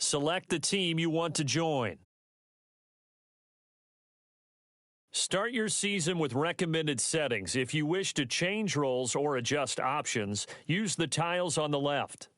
Select the team you want to join. Start your season with recommended settings. If you wish to change roles or adjust options, use the tiles on the left.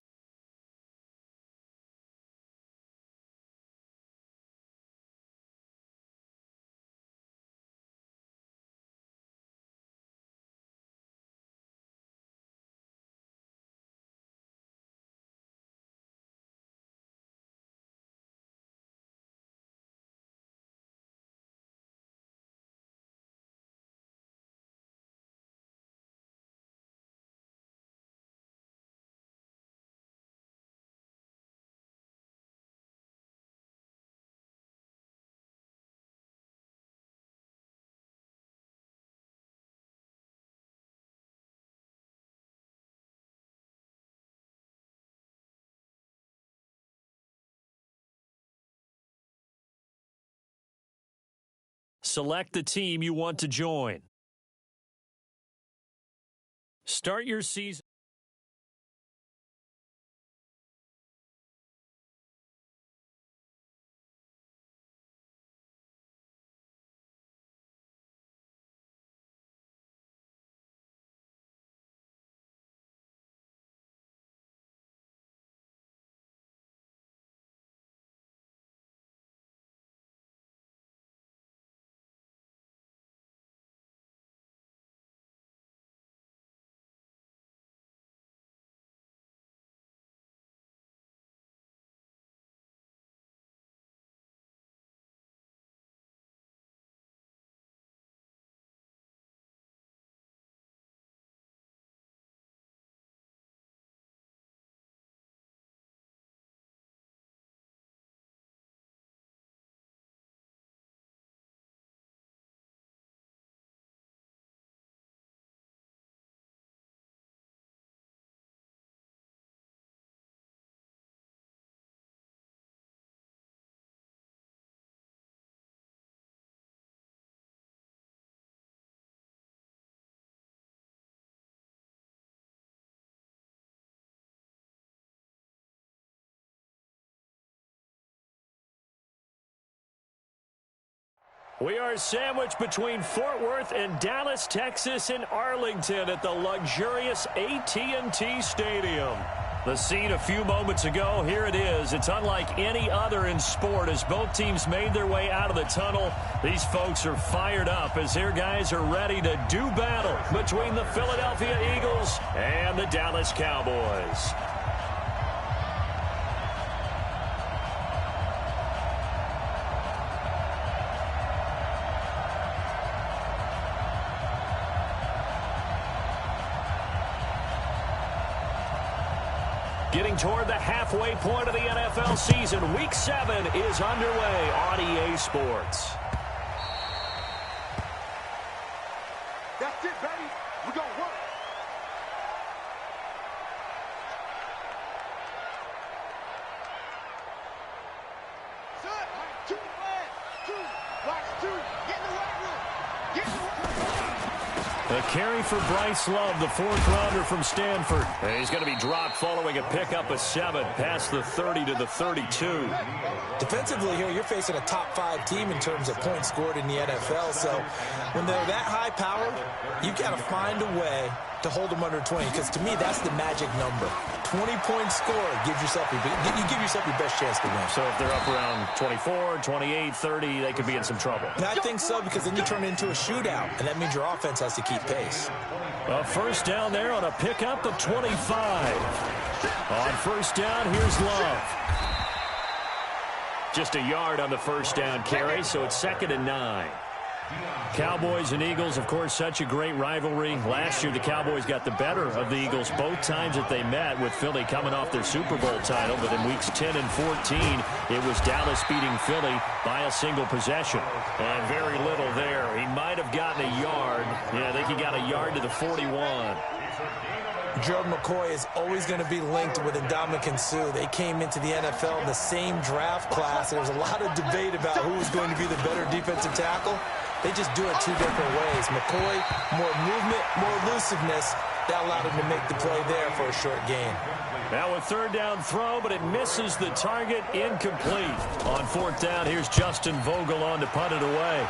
Select the team you want to join. Start your season. We are sandwiched between Fort Worth and Dallas, Texas, and Arlington at the luxurious AT&T Stadium. The scene a few moments ago, here it is. It's unlike any other in sport as both teams made their way out of the tunnel. These folks are fired up as their guys are ready to do battle between the Philadelphia Eagles and the Dallas Cowboys. Getting toward the halfway point of the NFL season, Week 7 is underway on EA Sports. That's it, baby. We're going to work. Two, box two, get in the right room. Get in the right room. A carry for Bryce Love, the fourth-rounder from Stanford. He's going to be dropped following a pickup of 7 past the 30 to the 32. Defensively here, you're facing a top-5 team in terms of points scored in the NFL. So when they're that high-powered, you've got to find a way to hold them under 20, because to me, that's the magic number. 20-point score gives yourself you give yourself your best chance to win. So if they're up around 24, 28, 30, they could be in some trouble. And I think so, because then you turn it into a shootout, and that means your offense has to keep pace. A first down there on a pickup of 25. On first down, here's Love. Just a yard on the first down carry, so it's 2nd and 9. Cowboys and Eagles, of course, such a great rivalry. Last year, the Cowboys got the better of the Eagles both times that they met, with Philly coming off their Super Bowl title. But in weeks 10 and 14, it was Dallas beating Philly by a single possession. And very little there. He might have gotten a yard. Yeah, I think he got a yard to the 41. Gerald McCoy is always going to be linked with Ndamukong Suh. They came into the NFL in the same draft class. There was a lot of debate about who was going to be the better defensive tackle. They just do it two different ways. McCoy, more movement, more elusiveness. That allowed him to make the play there for a short gain. Now a third down throw, but it misses the target, incomplete. On fourth down, here's Justin Vogel on to punt it away.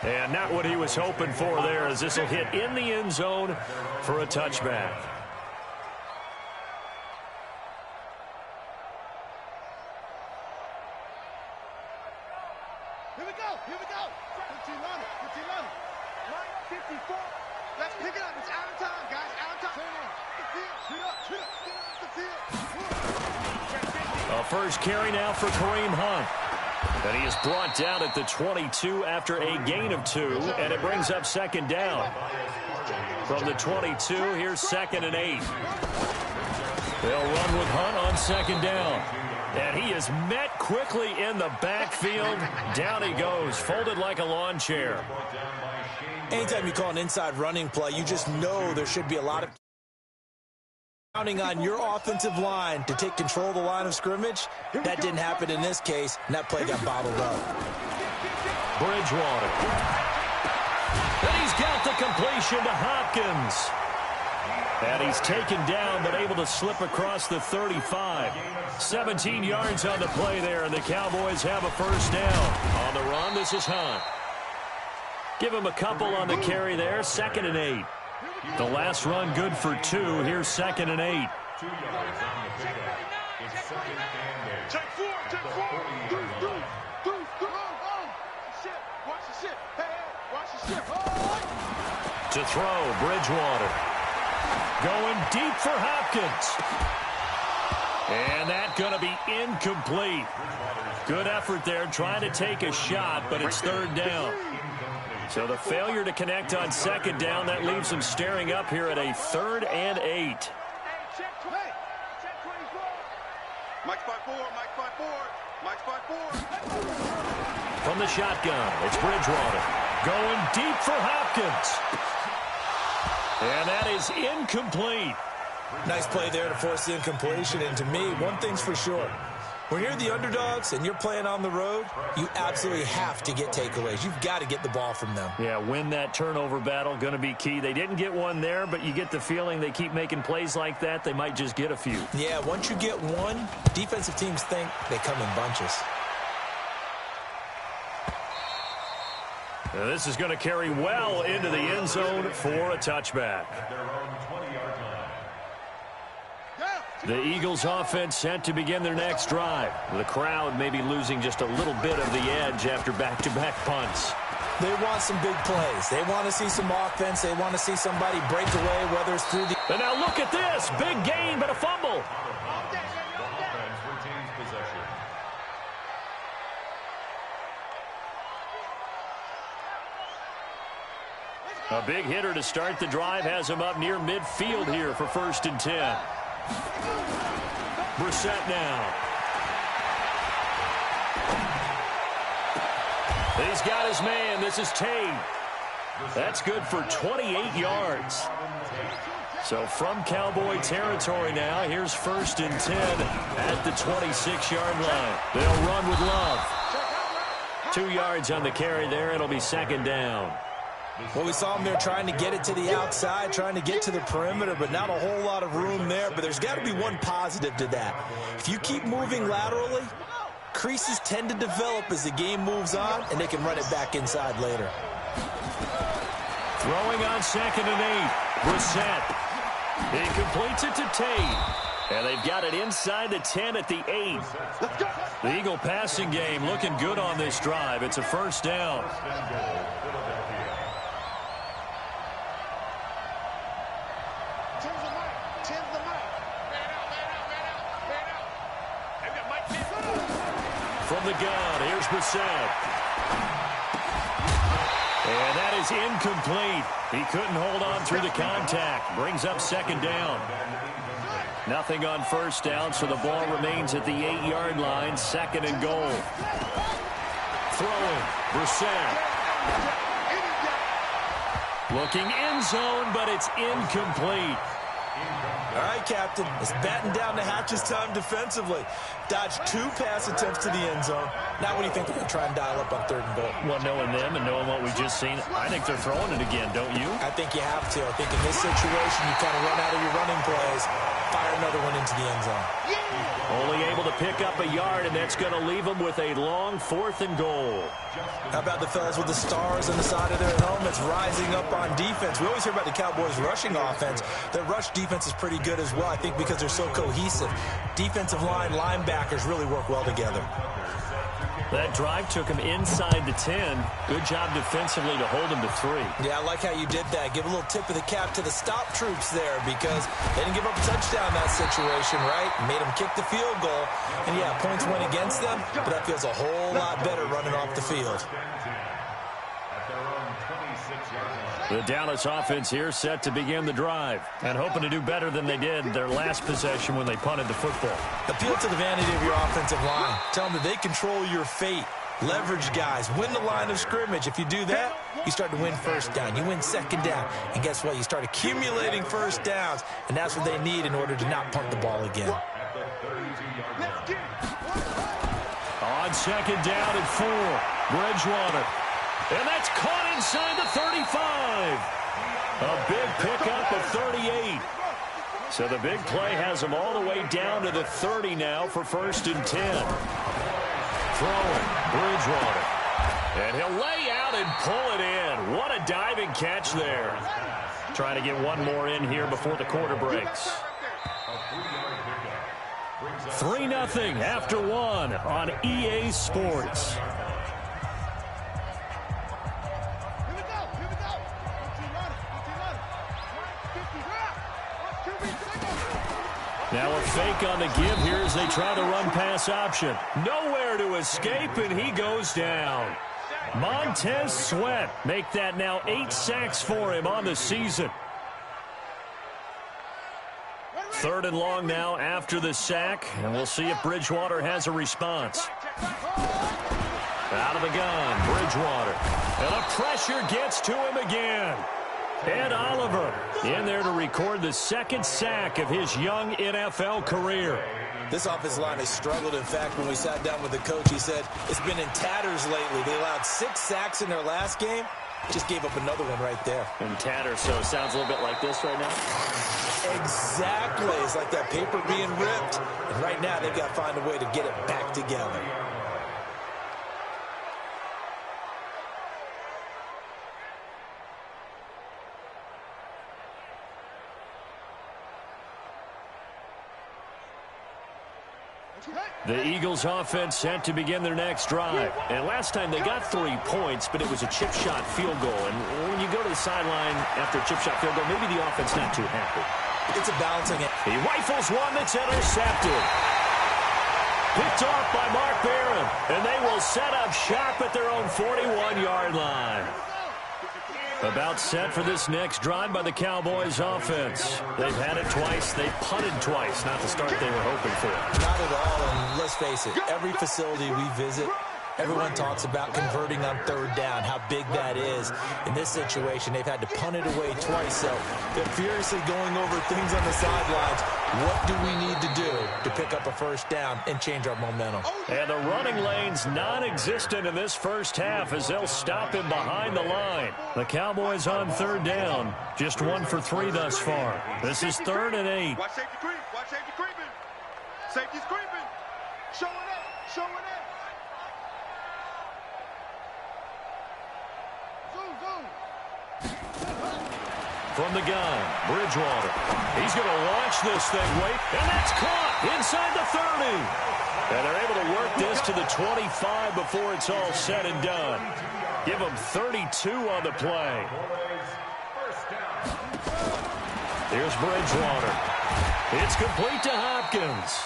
And not what he was hoping for there, as this will hit in the end zone for a touchback. Here we go. 15 on it. Line 54. Let's pick it up. It's out of time, guys. Out of time. A first carry now for Kareem Hunt. And he is brought down at the 22 after a gain of 2, and it brings up second down. From the 22, here's 2nd and 8. They'll run with Hunt on second down. And he is met quickly in the backfield. Down he goes, folded like a lawn chair. Anytime you call an inside running play, you just know there should be a lot of counting on your offensive line to take control of the line of scrimmage. That didn't happen in this case, and that play got bottled up. Bridgewater. And he's got the completion to Hopkins. And he's taken down, but able to slip across the 35. 17 yards on the play there, and the Cowboys have a first down. On the run, this is Hunt. Give him a couple on the carry there, 2nd and 8. The last run good for 2. Here's 2nd and 8. 2 yards on the pickup. It's 2nd and 8. Take 4. Watch the ship. Hey, watch the ship. To throw, Bridgewater. Going deep for Hopkins. And that going to be incomplete. Good effort there, trying to take a shot, but it's third down. So the failure to connect on second down, that leaves him staring up here at a 3rd and 8. Mike's by 4. From the shotgun, it's Bridgewater. Going deep for Hopkins. And that is incomplete. Nice play there to force the incompletion. And to me, one thing's for sure. When you're the underdogs and you're playing on the road, you absolutely have to get takeaways. You've got to get the ball from them. Yeah, win that turnover battle, going to be key. They didn't get one there, but you get the feeling they keep making plays like that, they might just get a few. Yeah, once you get one, defensive teams think they come in bunches. Now this is going to carry well into the end zone for a touchback. The Eagles offense set to begin their next drive. The crowd may be losing just a little bit of the edge after back-to-back punts. They want some big plays. They want to see some offense. They want to see somebody break away, whether it's through the... And now look at this. Big gain, but a fumble. A big hitter to start the drive has him up near midfield here for 1st and 10. Brissett now. He's got his man. This is Tate. That's good for 28 yards. So from Cowboy territory now, here's 1st and 10 at the 26-yard line. They'll run with Love. 2 yards on the carry there. It'll be 2nd down. Well, we saw him there trying to get it to the outside, trying to get to the perimeter, but not a whole lot of room there. But there's got to be one positive to that. If you keep moving laterally, creases tend to develop as the game moves on, and they can run it back inside later. Throwing on 2nd and 8. Brissett. He completes it to Tate. And they've got it inside the 10 at the 8. The Eagle passing game looking good on this drive. It's a first down. From the gun, here's Brissett. And that is incomplete. He couldn't hold on through the contact. Brings up 2nd down. Nothing on 1st down, so the ball remains at the 8-yard line. 2nd and goal. Throwing, Brissett. Looking end zone, but it's incomplete. All right, Captain. It's batten down the hatches time defensively. Dodged 2 pass attempts to the end zone. Now what do you think they're going to try and dial up on 3rd and goal? Well, knowing them and knowing what we just seen, I think they're throwing it again, don't you? I think you have to. I think in this situation, you kind of run out of your running plays, fire another one into the end zone. Only able to pick up a yard, and that's going to leave them with a long 4th and goal. How about the fellas with the stars on the side of their helmets rising up on defense? We always hear about the Cowboys' rushing offense. Their rush defense is pretty good as well, I think, because they're so cohesive. Defensive line, linebackers really work well together. That drive took him inside the 10. Good job defensively to hold him to 3. Yeah, I like how you did that. Give a little tip of the cap to the stop troops there because they didn't give up a touchdown in that situation, right? Made them kick the field goal. And, yeah, points went against them, but that feels a whole lot better running off the field. The Dallas offense here set to begin the drive and hoping to do better than they did their last possession when they punted the football. Appeal to the vanity of your offensive line. Tell them that they control your fate. Leverage guys. Win the line of scrimmage. If you do that, you start to win 1st down. You win 2nd down. And guess what? You start accumulating 1st downs, and that's what they need in order to not punt the ball again. On 2nd down and 4, Bridgewater. And that's caught inside the 35. A big pickup of 38. So the big play has him all the way down to the 30 now for 1st and 10. Throwing, Bridgewater. And he'll lay out and pull it in. What a diving catch there. Trying to get one more in here before the quarter breaks. 3-0 after 1 on EA Sports. Now a fake on the give here as they try the run-pass option. Nowhere to escape, and he goes down. Montez Sweat make that now 8 sacks for him on the season. 3rd and long now after the sack, and we'll see if Bridgewater has a response. Out of the gun, Bridgewater. And the pressure gets to him again. Ed Oliver in there to record the 2nd sack of his young NFL career. This offensive line has struggled. In fact, when we sat down with the coach, he said it's been in tatters lately. They allowed 6 sacks in their last game. Just gave up another one right there. In tatters, so it sounds a little bit like this right now? Exactly. It's like that paper being ripped. And right now, they've got to find a way to get it back together. The Eagles offense set to begin their next drive. And last time they got 3 points, but it was a chip shot field goal. And when you go to the sideline after a chip shot field goal, maybe the offense not too happy. It's a balancing act. He rifles one that's intercepted. Picked off by Mark Barron. And they will set up shop at their own 41-yard line. About set for this next drive by the Cowboys offense. They've had it twice. They've punted twice. Not the start they were hoping for. Not at all. And let's face it, every facility we visit, everyone talks about converting on 3rd down, how big that is. In this situation, they've had to punt it away twice. So they're furiously going over things on the sidelines. What do we need to do to pick up a 1st down and change our momentum? And the running lane's non-existent in this first half as they'll stop him behind the line. The Cowboys on 3rd down. Just 1 for 3 thus far. This is 3rd and 8. Watch safety creep. Watch safety creeping. Safety's creeping. Showing up. Showing up. From the gun, Bridgewater. He's going to launch this thing, and that's caught inside the 30. And they're able to work this to the 25 before it's all said and done. Give them 32 on the play. Here's Bridgewater. It's complete to Hopkins.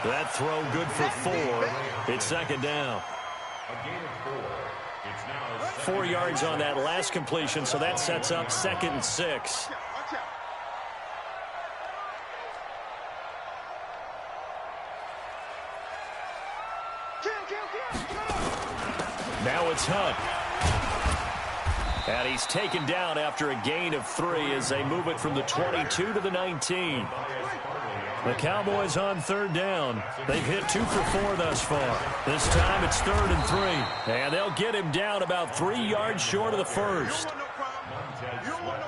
That throw good for 4. It's 2nd down. 4 yards on that last completion, so that sets up 2nd and 6. Now it's Hunt. And he's taken down after a gain of 3 as they move it from the 22 to the 19. The Cowboys on 3rd down. They've hit 2 for 4 thus far. This time it's 3rd and 3. And they'll get him down about 3 yards short of the first.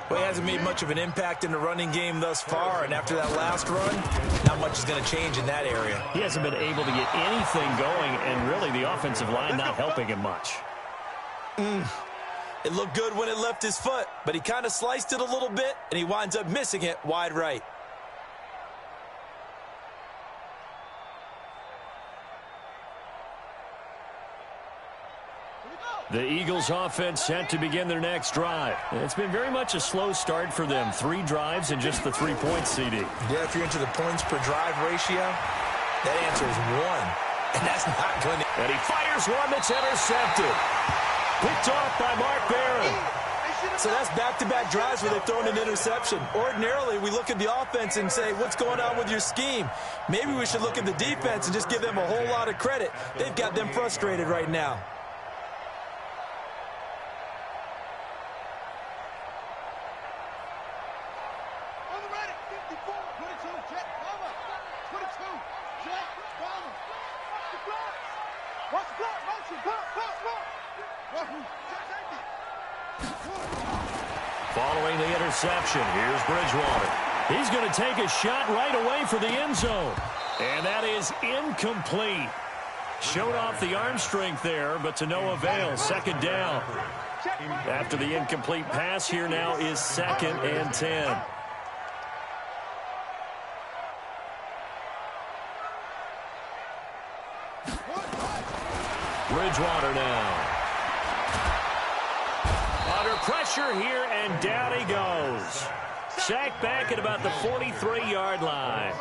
Well, he hasn't made much of an impact in the running game thus far, and after that last run, not much is going to change in that area. He hasn't been able to get anything going, and really the offensive line not helping him much. It looked good when it left his foot, but he kind of sliced it a little bit, and he winds up missing it wide right. The Eagles offense set to begin their next drive. It's been very much a slow start for them. 3 drives and just the 3 points, CD. Yeah, if you're into the points per drive ratio, that answer is 1. And that's not going to... And he fires one that's intercepted. Picked off by Mark Barron. So that's back-to-back drives where they've thrown an interception. Ordinarily, we look at the offense and say, what's going on with your scheme? Maybe we should look at the defense and just give them a whole lot of credit. They've got them frustrated right now. Following the interception, here's Bridgewater. He's going to take a shot right away for the end zone. And that is incomplete. Showed off the arm strength there, but to no avail. 2nd down. After the incomplete pass, here now is 2nd and 10. Bridgewater now. Under pressure here, and down he goes. Sacked back at about the 43-yard line.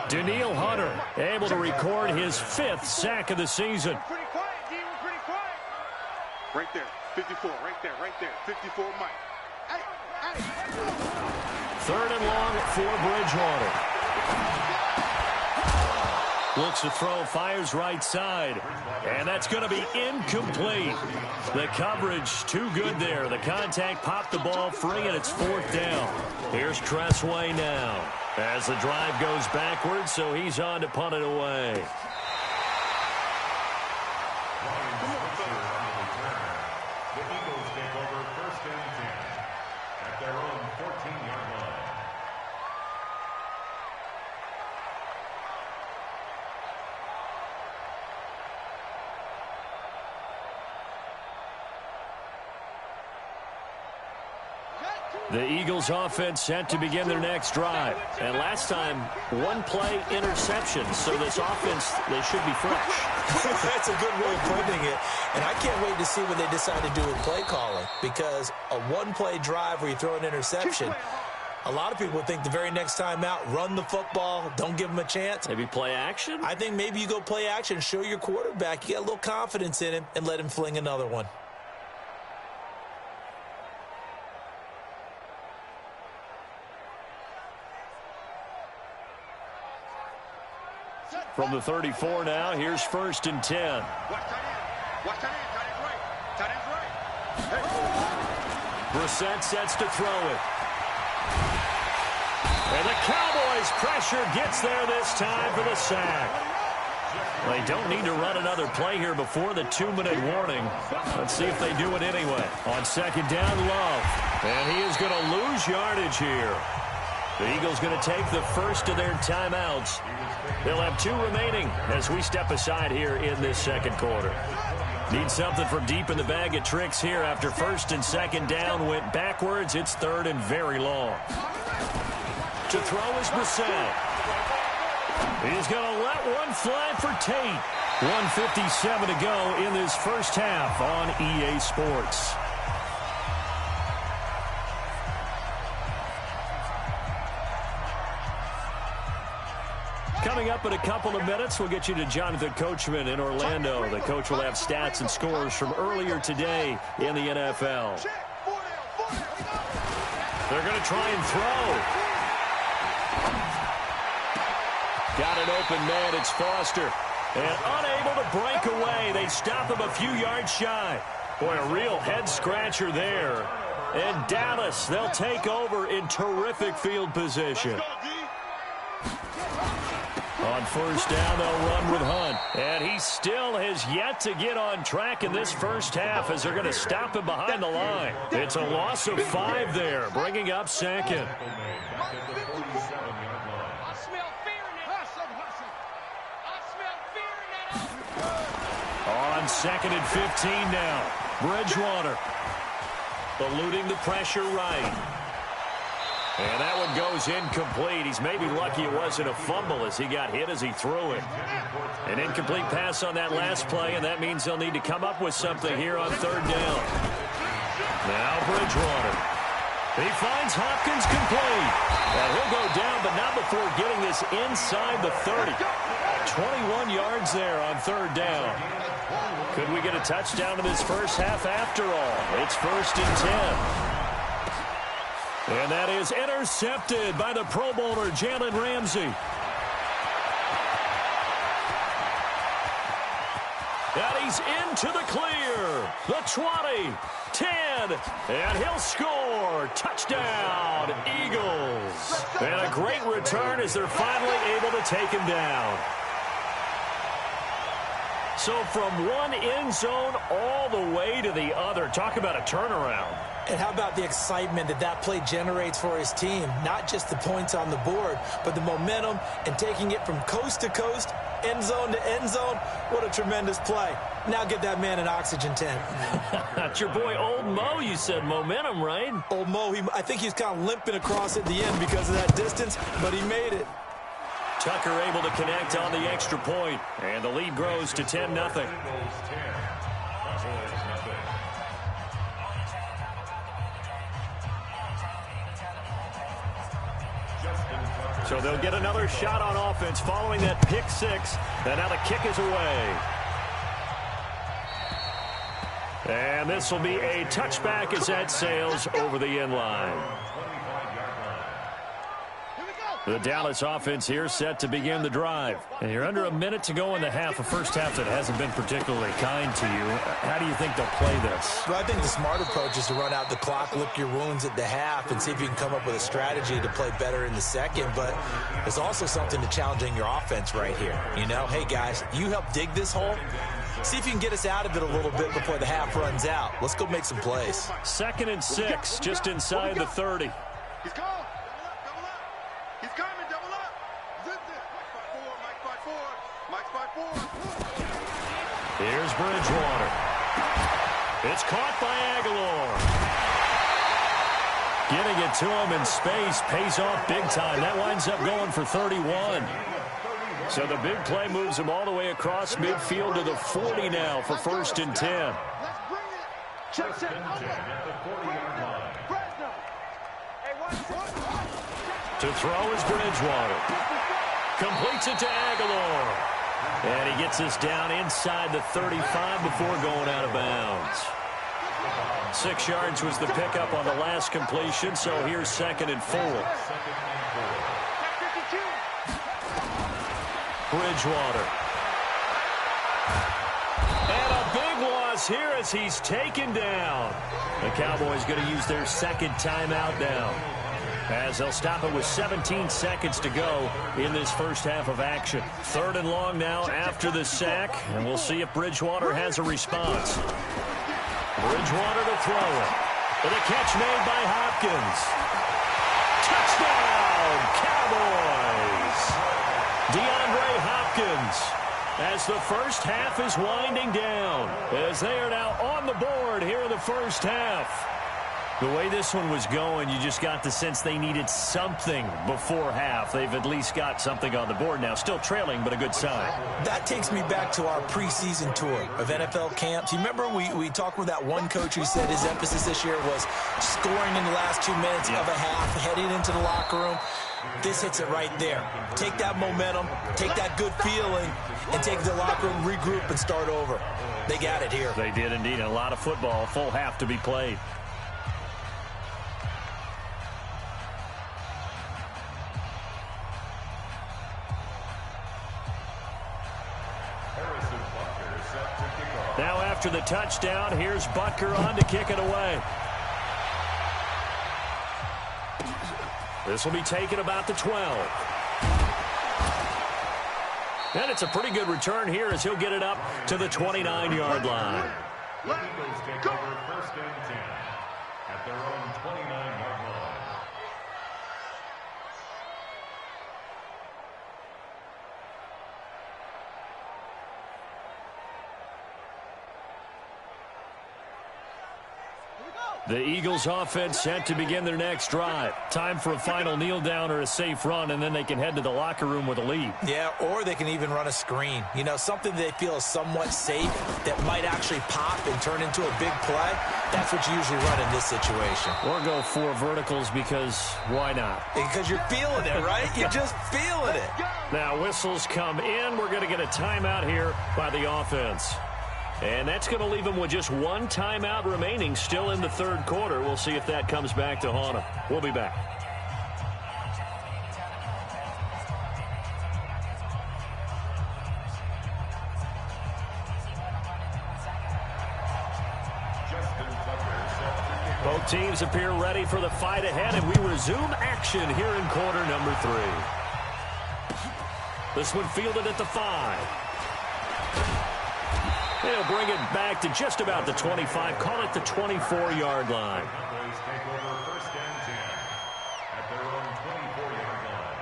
Danielle Hunter able to record his 5th sack of the season. Pretty quiet, D. We're pretty quiet. Right there. 54. Right there. 54, Mike. Hey. 3rd and long for Bridgewater. Looks to throw, fires right side. And that's going to be incomplete. The coverage too good there. The contact popped the ball free, and it's 4th down. Here's Tressway now as the drive goes backwards, so he's on to punt it away. The Eagles take over 1st and 10 at their own 14-yard line. The Eagles offense set to begin their next drive. And last time, 1-play interception. So this offense, they should be fresh. That's a good way of putting it. And I can't wait to see what they decide to do with play calling. Because a 1-play drive where you throw an interception, a lot of people think the very next time out, run the football, don't give them a chance. Maybe play action? I think maybe you go play action, show your quarterback, you got a little confidence in him, and let him fling another one. From the 34 now, here's 1st and 10. Watch tight end. Watch tight end. Tight end's right. Tight end's right. Hey. Brissett sets to throw it. And the Cowboys' pressure gets there this time for the sack. They don't need to run another play here before the 2-minute warning. Let's see if they do it anyway. On 2nd down, Love. And he is going to lose yardage here. The Eagles going to take the first of their timeouts. They'll have 2 remaining as we step aside here in this 2nd quarter. Need something from deep in the bag of tricks here after 1st and 2nd down went backwards. It's 3rd and very long. To throw is Brissett. He's going to let one fly for Tate. 1:57 to go in this first half on EA Sports. Coming up in a couple of minutes, we'll get you to Jonathan Coachman in Orlando. The coach will have stats and scores from earlier today in the NFL. They're going to try and throw. Got an open man. It's Foster. And unable to break away. They stop him a few yards shy. Boy, a real head-scratcher there And Dallas, they'll take over in terrific field position. On first down, they'll run with Hunt. And he still has yet to get on track in this first half as they're going to stop him behind the line. It's a loss of 5 there, bringing up second. On second and 15 now. Bridgewater eluding the pressure right. And that one goes incomplete. He's maybe lucky it wasn't a fumble as he got hit as he threw it. An incomplete pass on that last play, and that means they'll need to come up with something here on third down. Now Bridgewater. He finds Hopkins complete. And he'll go down, but not before getting this inside the 30. 21 yards there on third down. Could we get a touchdown in this first half after all? It's first and 10. And that is intercepted by the Pro Bowler, Jalen Ramsey. And he's into the clear. The 20, 10, and he'll score. Touchdown, Eagles. And a great return as they're finally able to take him down. So from one end zone all the way to the other. Talk about a turnaround. And how about the excitement that that play generates for his team? Not just the points on the board, but the momentum and taking it from coast to coast, end zone to end zone. What a tremendous play. Now get that man an oxygen tent. That's your boy Old Mo, you said. Momentum, right? Old Mo, I think he's kind of limping across at the end because of that distance, but he made it. Tucker able to connect on the extra point, and the lead grows to 10-0. So they'll get another shot on offense following that pick six, and now the kick is away. And this will be a touchback as that sails over the end line. The Dallas offense here set to begin the drive. And you're under a minute to go in the half, a first half that hasn't been particularly kind to you. How do you think they'll play this? Well, I think the smart approach is to run out the clock, lick your wounds at the half, and see if you can come up with a strategy to play better in the second. But there's also something to challenging your offense right here. You know, hey, guys, you help dig this hole. See if you can get us out of it a little bit before the half runs out. Let's go make some plays. 2nd and 6, just inside the 30. He's gone. Double up. He's coming. Double up. Zip it. Mike by four. Mike's by four. Here's Bridgewater. It's caught by Aguilar. Getting it to him in space pays off big time. That winds up going for 31. So the big play moves him all the way across midfield to the 40 now for 1st and 10. Let's bring it. Checks it. To throw is Bridgewater. Completes it to Aguilar. And he gets us down inside the 35 before going out of bounds. 6 yards was the pickup on the last completion, so here's 2nd and 4. Bridgewater. And a big loss here as he's taken down. The Cowboys going to use their 2nd timeout now, as they'll stop it with 17 seconds to go in this first half of action. 3rd and long now after the sack, and we'll see if Bridgewater has a response. Bridgewater to throw it. With a catch made by Hopkins. Touchdown, Cowboys! DeAndre Hopkins, as the first half is winding down, as they are now on the board here in the first half. The way this one was going, you just got the sense they needed something before half. They've at least got something on the board now. Still trailing, but a good sign. That takes me back to our preseason tour of NFL camps. You remember we talked with that one coach who said his emphasis this year was scoring in the last 2 minutes of a half, heading into the locker room. This hits it right there. Take that momentum, take that good feeling, and take the locker room, regroup, and start over. They got it here. They did indeed. A lot of football, full half to be played. Now after the touchdown, here's Butker on to kick it away. This will be taken about the 12. And it's a pretty good return here as he'll get it up to the 29-yard line. The Eagles take over first and 10 at their own 29-yard line. The Eagles offense set to begin their next drive. Time for a final kneel down or a safe run, and then they can head to the locker room with a lead. Yeah, or they can even run a screen. You know, something they feel is somewhat safe that might actually pop and turn into a big play. That's what you usually run in this situation. Or go 4 verticals because why not? Because you're feeling it, right? You're just feeling it. Now whistles come in. We're going to get a timeout here by the offense. And that's going to leave them with just 1 timeout remaining still in the third quarter. We'll see if that comes back to haunt them. We'll be back. Both teams appear ready for the fight ahead, and we resume action here in quarter number 3. This one fielded at the 5. They'll bring it back to just about the 25, call it the 24-yard line. Cowboys take over first and 10 at their own 24-yard line.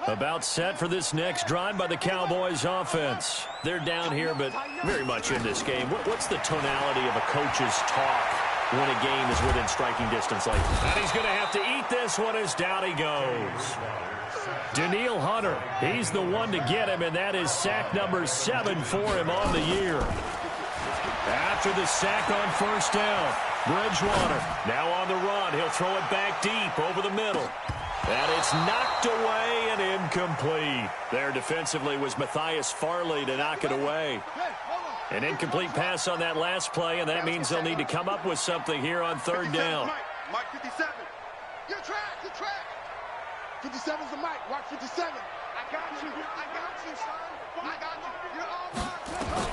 About set for this next drive by the Cowboys offense. They're down here, but very much in this game. What's the tonality of a coach's talk when a game is within striking distance like that? And he's going to have to eat this one as down he goes. Danielle Hunter, he's the one to get him, and that is sack number 7 for him on the year. After the sack on first down, Bridgewater now on the run. He'll throw it back deep over the middle. And it's knocked away and incomplete. There defensively was Matthias Farley to knock it away. An incomplete pass on that last play, and that means they'll need to come up with something here on third down. Mike 57. You're track. 57's the Mike. Watch 57. I got you, son. I got you. You're all right.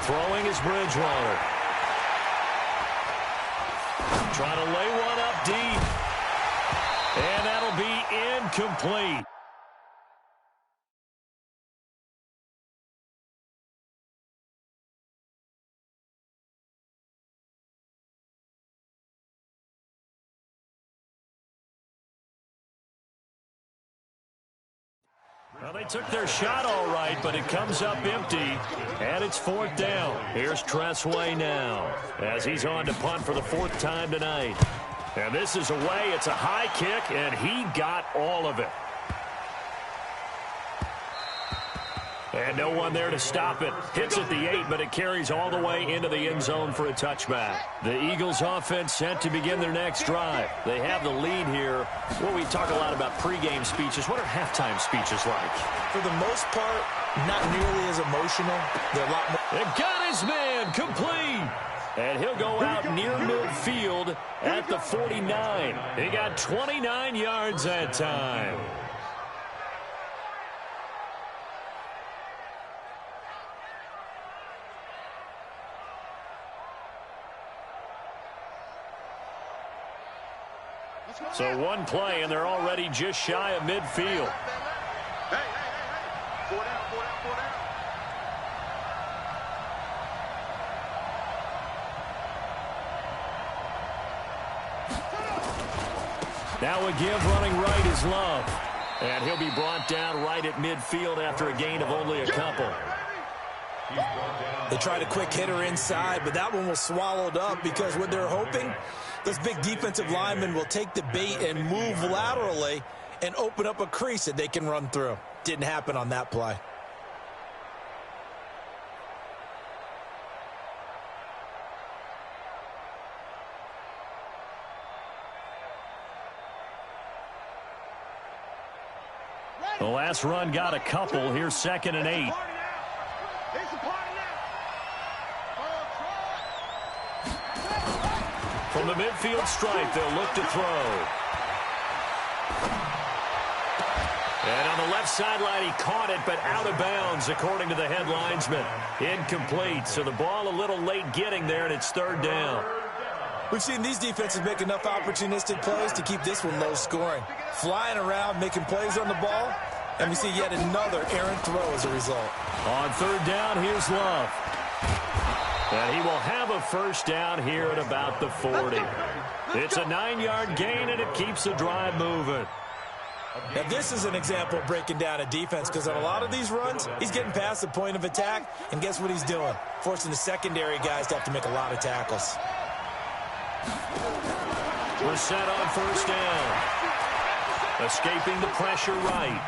Throwing is Bridgewater. Trying to lay one up deep. And that'll be incomplete. Well, they took their shot all right, but it comes up empty, and it's 4th down. Here's Tressway now, as he's on to punt for the 4th time tonight. And this is away. It's a high kick, and he got all of it. And no one there to stop it. Hits at the 8, but it carries all the way into the end zone for a touchback. The Eagles offense set to begin their next drive. They have the lead here. Well, we talk a lot about pregame speeches. What are halftime speeches like? For the most part, not nearly as emotional. They're a lot more. They've got his man complete. And he'll go out near midfield at the 49. He got 29 yards that time. So one play, and they're already just shy of midfield. Hey. 4 down. Now a give running right is Love. And he'll be brought down right at midfield after a gain of only a couple. They tried a quick hitter inside, but that one was swallowed up because what they're hoping, those big defensive linemen will take the bait and move laterally and open up a crease that they can run through. Didn't happen on that play. The last run got a couple. Here's 2nd and 8. From the midfield stripe, they'll look to throw. And on the left sideline, he caught it, but out of bounds, according to the head linesman. Incomplete, so the ball a little late getting there, and it's third down. We've seen these defenses make enough opportunistic plays to keep this one low scoring. Flying around, making plays on the ball, and we see yet another errant throw as a result. On third down, here's Love. And he will have a first down here at about the 40. It's a 9-yard gain, and it keeps the drive moving. Now, this is an example of breaking down a defense, because on a lot of these runs, he's getting past the point of attack, and guess what he's doing? Forcing the secondary guys to have to make a lot of tackles. We're set on first down. Escaping the pressure right.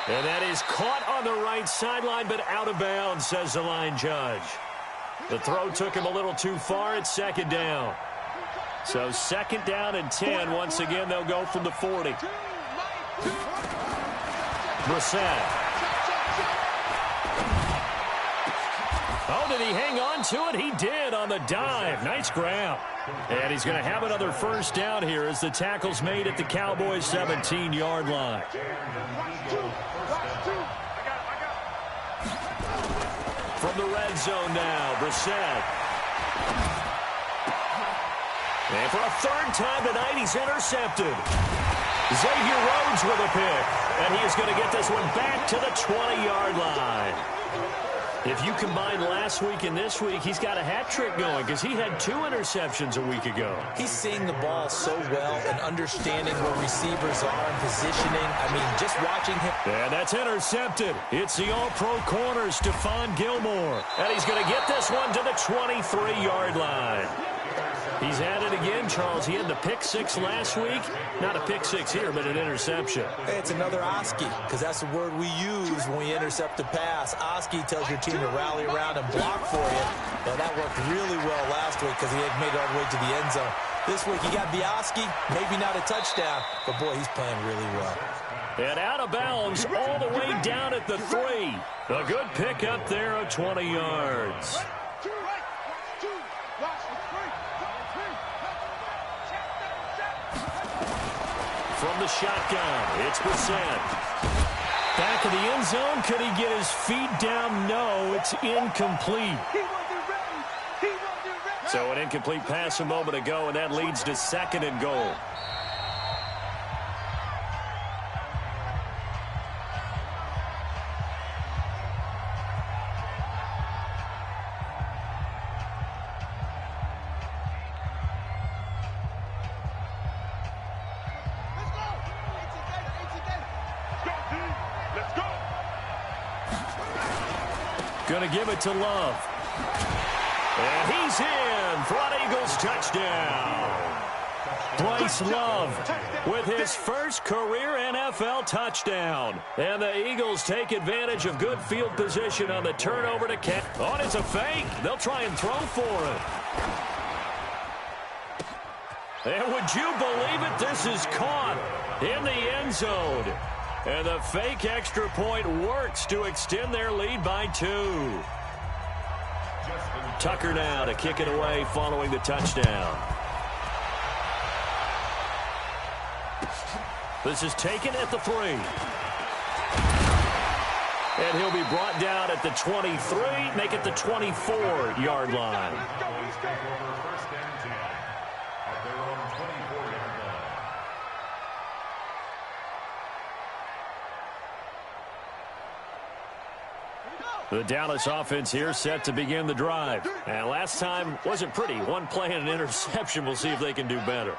And that is caught on the right sideline, but out of bounds, says the line judge. The throw took him a little too far. It's second down. So second down and 10. Once again, they'll go from the 40. Brissett. Oh, did he hang on to it? He did on the dive. Nice grab. And he's going to have another first down here as the tackle's made at the Cowboys' 17-yard line. From the red zone now, Brissett. And for a third time tonight, he's intercepted. Xavier Rhodes with a pick. And he is going to get this one back to the 20-yard line. If you combine last week and this week, he's got a hat trick going because he had 2 interceptions a week ago. He's seeing the ball so well and understanding where receivers are and positioning. I mean, just watching him. And that's intercepted. It's the all-pro corner, Stephon Gilmore. And he's going to get this one to the 23-yard line. He's at it again, Charles. He had the pick 6 last week. Not a pick 6 here, but an interception. Hey, it's another Oski, because that's the word we use when we intercept the pass. Oski tells your team to rally around and block for you. Well, that worked really well last week because he had made it all the way to the end zone. This week, he got the Oski, maybe not a touchdown, but, boy, he's playing really well. And out of bounds all the way down at the 3. A good pick up there of 20 yards. From the shotgun, it's Brissett. Back of the end zone. Could he get his feet down? No, it's incomplete. So an incomplete pass a moment ago, and that leads to second and goal. Going to give it to Love. And he's in for an Eagles touchdown. Bryce Love with his first career NFL touchdown. And the Eagles take advantage of good field position on the turnover to catch. Oh, it's a fake. They'll try and throw for it. And would you believe it? This is caught in the end zone. And the fake extra point works to extend their lead by 2. Tucker now to kick it away following the touchdown. This is taken at the 3. And he'll be brought down at the 23, make it the 24-yard line. The Dallas offense here set to begin the drive. And last time wasn't pretty. One play and an interception. We'll see if they can do better.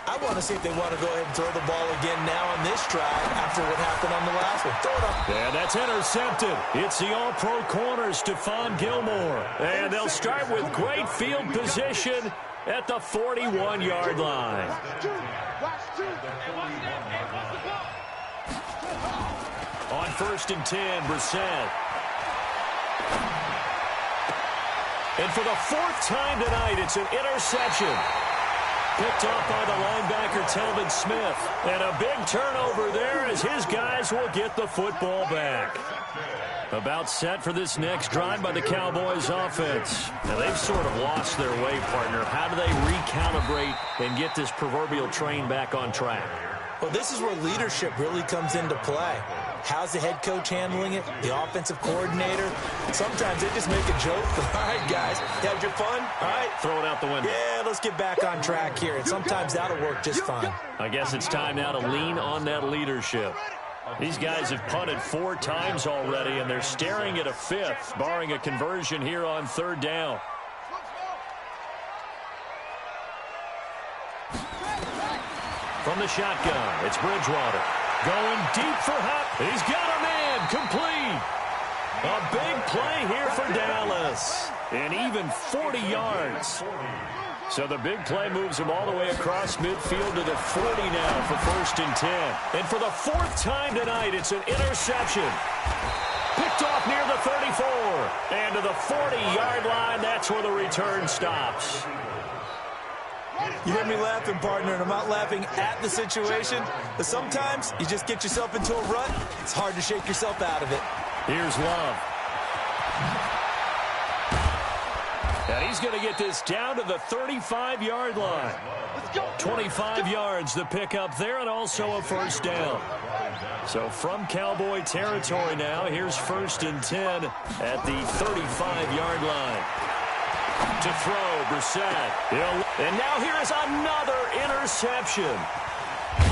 I want to see if they want to go ahead and throw the ball again now on this drive after what happened on the last one. Throw it up. And that's intercepted. It's the all-pro corner, Stephon Gilmore. And they'll start with great field position at the 41-yard line. On 1st and 10, Brissett. And for the 4th time tonight, it's an interception. Picked off by the linebacker, Telvin Smith. And a big turnover there as his guys will get the football back. About set for this next drive by the Cowboys offense. Now, they've sort of lost their way, partner. How do they recalibrate and get this proverbial train back on track? Well, this is where leadership really comes into play. How's the head coach handling it? The offensive coordinator? Sometimes they just make a joke. All right, guys, you had your fun? All right. Throw it out the window. Yeah, let's get back on track here. And sometimes that'll work just fine. I guess it's time now to lean on that leadership. These guys have punted 4 times already, and they're staring at a 5th, barring a conversion here on 3rd down. From the shotgun, it's Bridgewater. Going deep for Hupp. He's got a man. Complete. A big play here for Dallas. And even 40 yards. So the big play moves him all the way across midfield to the 40 now for 1st and 10. And for the 4th time tonight, it's an interception. Picked off near the 34. And to the 40-yard line, that's where the return stops. You hear me laughing, partner, and I'm not laughing at the situation. But sometimes you just get yourself into a rut. It's hard to shake yourself out of it. Here's Love. And he's going to get this down to the 35-yard line. 25 yards the pick up there, and also a 1st down. So from Cowboy territory now, here's 1st and 10 at the 35-yard line. To throw, Brissett. And now here is another interception.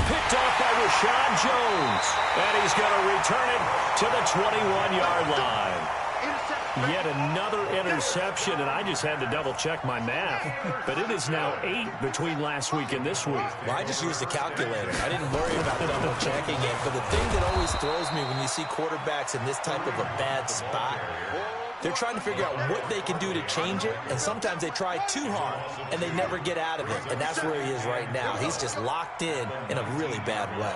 Picked off by Rashad Jones. And he's going to return it to the 21-yard line. Yet another interception, and I just had to double-check my math. But it is now 8 between last week and this week. Well, I just used a calculator. I didn't worry about double-checking it. But the thing that always throws me when you see quarterbacks in this type of a bad spot, they're trying to figure out what they can do to change it, and sometimes they try too hard, and they never get out of it. And that's where he is right now. He's just locked in a really bad way.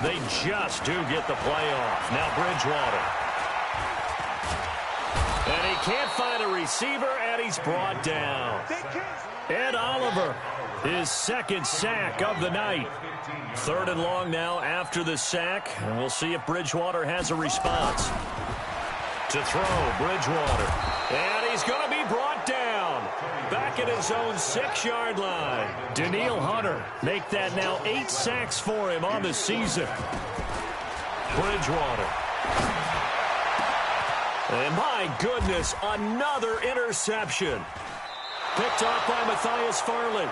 They just do get the play off. Now Bridgewater. And he can't find a receiver, and he's brought down. Ed Oliver, his 2nd sack of the night. 3rd and long now after the sack, and we'll see if Bridgewater has a response. To throw, Bridgewater. And he's going to be brought down. Back at his own 6-yard line. Danielle Hunter make that now 8 sacks for him on the season. Bridgewater. And my goodness, another interception. Picked off by Matthias Farley.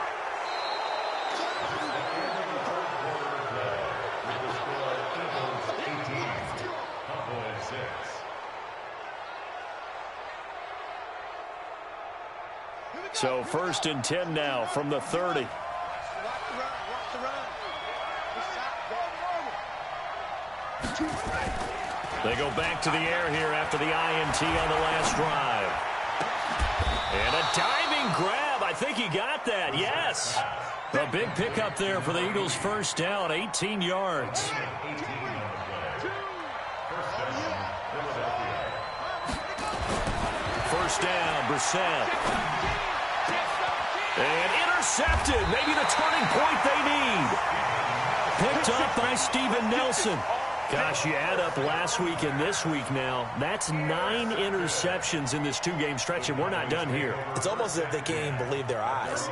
So 1st and 10 now from the 30. They go back to the air here after the INT on the last drive. And a diving grab. I think he got that. Yes. A big pickup there for the Eagles' 1st down, 18 yards. First down, Brissett. And intercepted. Maybe the turning point they need. Picked up by Steven Nelson. Gosh, you add up last week and this week now, that's 9 interceptions in this 2-game stretch, and we're not done here. It's almost as if they can't even believe their eyes.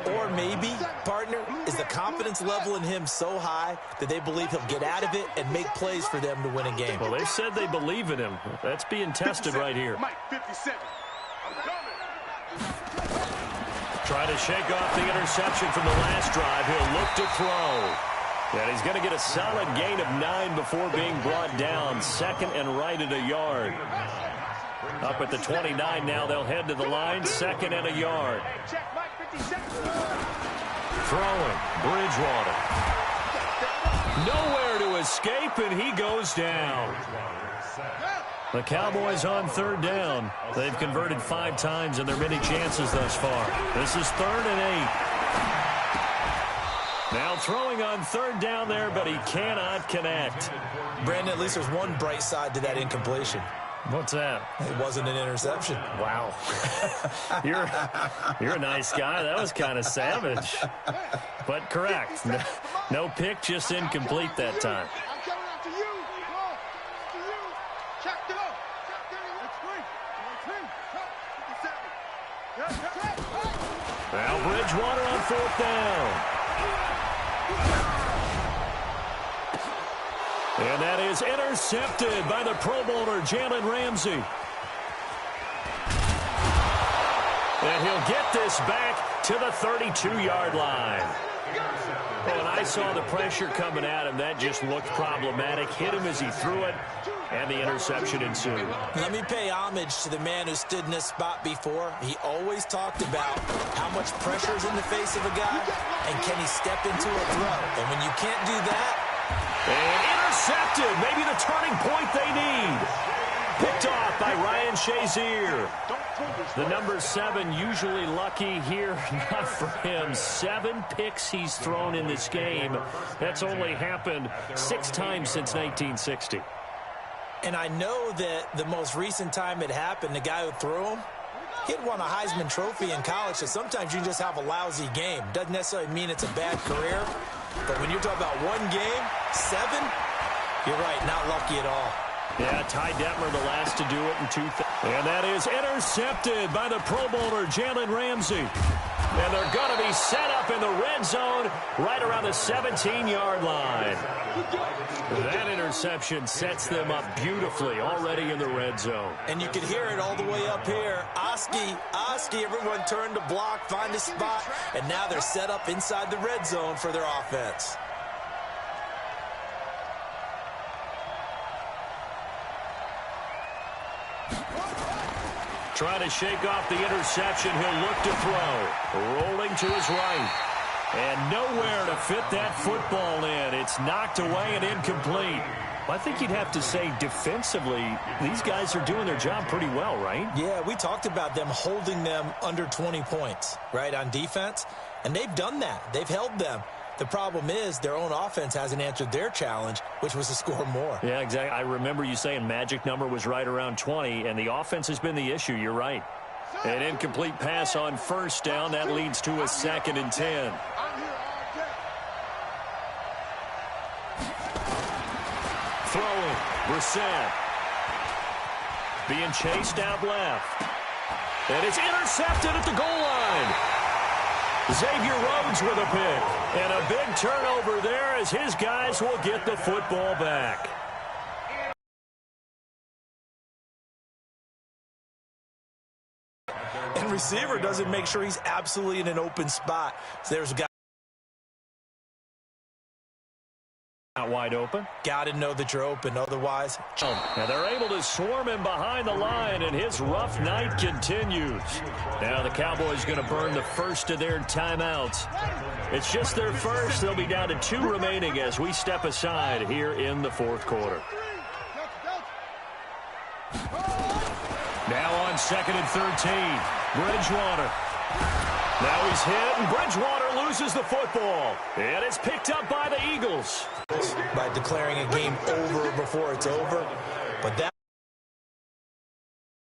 Or maybe, partner, is the confidence level in him so high that they believe he'll get out of it and make plays for them to win a game. Well, they said they believe in him. That's being tested right here. Mike, 57. I'm coming. Try to shake off the interception from the last drive. He'll look to throw. And he's going to get a solid gain of 9 before being brought down. 2nd and right at a yard. Up at the 29 now. They'll head to the line. 2nd and a yard. Throwing. Bridgewater. Nowhere to escape, and he goes down. The Cowboys on 3rd down. They've converted 5 times in their many chances thus far. This is 3rd and 8. Now throwing on 3rd down there, but he cannot connect. Brandon, at least there's one bright side to that incompletion. What's that? It wasn't an interception. Wow. You're a nice guy. That was kind of savage. But correct. No pick, just incomplete that time. I'm coming after you. After you. Check, go. Now Bridgewater on fourth down. And that is intercepted by the Pro Bowler, Jalen Ramsey. And he'll get this back to the 32-yard line. Well, when I saw the pressure coming at him, that just looked problematic. Hit him as he threw it, and the interception ensued. Let me pay homage to the man who stood in this spot before. He always talked about how much pressure is in the face of a guy, and can he step into a throw. And when you can't do that... And intercepted. Maybe the turning point they need. Picked off by Ryan Shazier. The number 7 usually lucky here. Not for him. 7 picks he's thrown in this game. That's only happened 6 times since 1960. And I know that the most recent time it happened, the guy who threw him, he had won a Heisman Trophy in college, so sometimes you just have a lousy game. Doesn't necessarily mean it's a bad career, but when you're talking about one game, 7, you're right, not lucky at all. Yeah, Ty Detmer the last to do it in 2000. And that is intercepted by the Pro Bowler, Jalen Ramsey. And they're going to be set up in the red zone right around the 17-yard line. That interception sets them up beautifully already in the red zone. And you can hear it all the way up here. Oski, everyone turned to block, find a spot, and now they're set up inside the red zone for their offense. Trying to shake off the interception. He'll look to throw. Rolling to his right. And nowhere to fit that football in. It's knocked away and incomplete. I think you'd have to say defensively, these guys are doing their job pretty well, right? Yeah, we talked about them holding them under 20 points, right, on defense. And they've done that. They've held them. The problem is their own offense hasn't answered their challenge, which was to score more. Yeah, exactly. I remember you saying magic number was right around 20, and the offense has been the issue. You're right. An incomplete pass on first down. That leads to a 2nd and 10. Throwing. Brissett. Being chased out left. And it's intercepted at the goal line. Xavier Rhodes with a pick. And a big turnover there as his guys will get the football back. And receiver doesn't make sure he's absolutely in an open spot. So there's a guy out wide open. got to know that you're open. Otherwise, now they're able to swarm him behind the line, and his rough night continues. Now the Cowboys going to burn the first of their timeouts. It's just their first. They'll be down to 2 remaining as we step aside here in the 4th quarter. Now on 2nd and 13, Bridgewater. Now he's hit, and Bridgewater loses the football. And it's picked up by the Eagles. by declaring a game over before it's over, but that